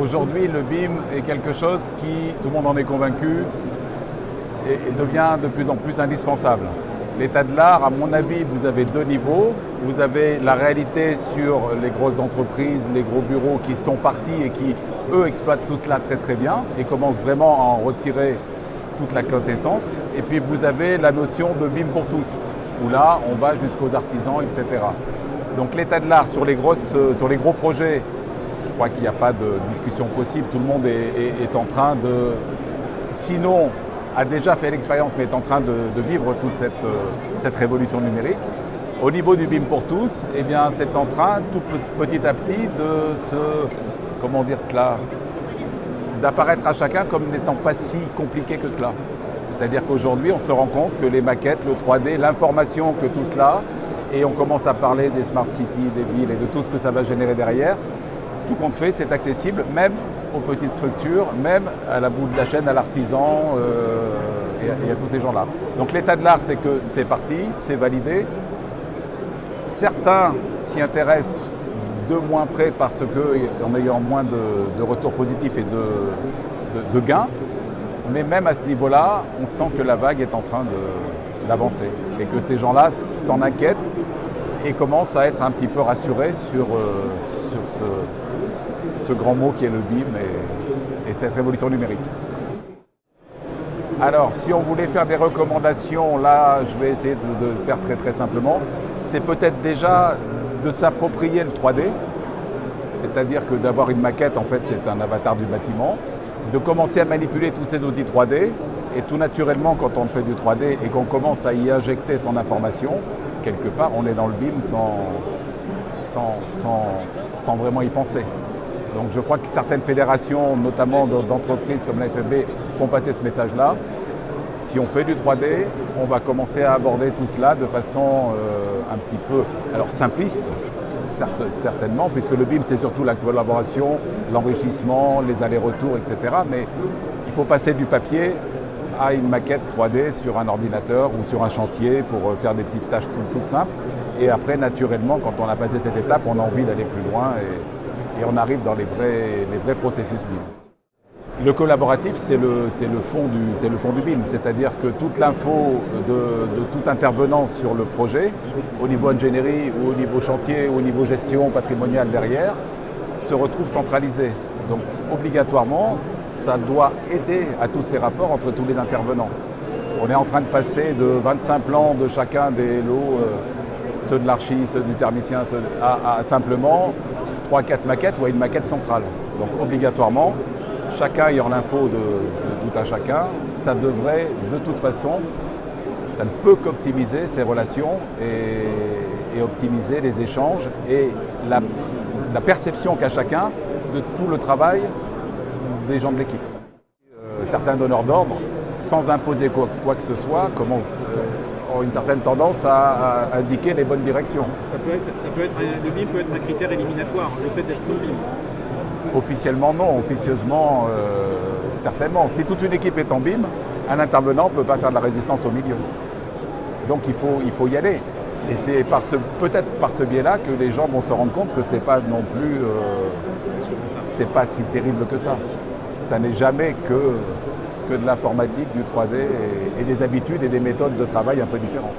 Aujourd'hui, le BIM est quelque chose qui, tout le monde en est convaincu, et devient de plus en plus indispensable. L'état de l'art, à mon avis, vous avez deux niveaux. Vous avez la réalité sur les grosses entreprises, les gros bureaux qui sont partis et qui, eux, exploitent tout cela très très bien et commencent vraiment à en retirer toute la quintessence. Et puis vous avez la notion de BIM pour tous, où là, on va jusqu'aux artisans, etc. Donc l'état de l'art sur les gros projets, je crois qu'il n'y a pas de discussion possible. Tout le monde est en train de, sinon a déjà fait l'expérience, mais est en train de vivre toute cette révolution numérique. Au niveau du BIM pour tous, eh bien, c'est en train, tout petit à petit, de comment dire cela, d'apparaître à chacun comme n'étant pas si compliqué que cela. C'est-à-dire qu'aujourd'hui, on se rend compte que les maquettes, le 3D, l'information que tout cela, et on commence à parler des smart cities, des villes et de tout ce que ça va générer derrière, tout compte fait, c'est accessible, même aux petites structures, même à la bout de la chaîne, à l'artisan et à tous ces gens-là. Donc l'état de l'art, c'est que c'est parti, c'est validé. Certains s'y intéressent de moins près parce qu'en ayant moins de retours positifs et de gains, mais même à ce niveau-là, on sent que la vague est en train d'avancer et que ces gens-là s'en inquiètent et commencent à être un petit peu rassurés sur ce grand mot qui est le BIM et cette révolution numérique. Alors, si on voulait faire des recommandations, là, je vais essayer de le faire très très simplement. C'est peut-être déjà de s'approprier le 3D, c'est-à-dire que d'avoir une maquette, en fait, c'est un avatar du bâtiment, de commencer à manipuler tous ces outils 3D, et tout naturellement, quand on fait du 3D et qu'on commence à y injecter son information, quelque part, on est dans le BIM sans vraiment y penser. Donc je crois que certaines fédérations, notamment d'entreprises comme la FFB, font passer ce message-là. Si on fait du 3D, on va commencer à aborder tout cela de façon un petit peu, alors simpliste, certainement, puisque le BIM c'est surtout la collaboration, l'enrichissement, les allers-retours, etc. Mais il faut passer du papier à une maquette 3D sur un ordinateur ou sur un chantier pour faire des petites tâches toutes simples. Et après, naturellement, quand on a passé cette étape, on a envie d'aller plus loin et on arrive dans les vrais processus BIM. Le collaboratif, c'est le fond du BIM, c'est-à-dire que toute l'info de tout intervenant sur le projet, au niveau ingénierie ou au niveau chantier ou au niveau gestion patrimoniale derrière, se retrouve centralisée. Donc obligatoirement, ça doit aider à tous ces rapports entre tous les intervenants. On est en train de passer de 25 plans de chacun des lots, ceux de l'archi, ceux du thermicien, à simplement 3-4 maquettes ou à une maquette centrale. Donc obligatoirement, chacun ayant l'info de tout à chacun, ça devrait de toute façon, ça ne peut qu'optimiser ces relations et optimiser les échanges et la perception qu'a chacun de tout le travail des gens de l'équipe. Certains donneurs d'ordre, sans imposer quoi que ce soit, ont une certaine tendance à indiquer les bonnes directions. Le BIM peut être un critère éliminatoire, le fait d'être non BIM. Officiellement non, officieusement certainement. Si toute une équipe est en BIM, un intervenant ne peut pas faire de la résistance au milieu. Donc il faut y aller. Et c'est peut-être par ce biais-là que les gens vont se rendre compte que c'est pas non plus, c'est pas si terrible que ça. Ça n'est jamais que de l'informatique, du 3D et des habitudes et des méthodes de travail un peu différentes.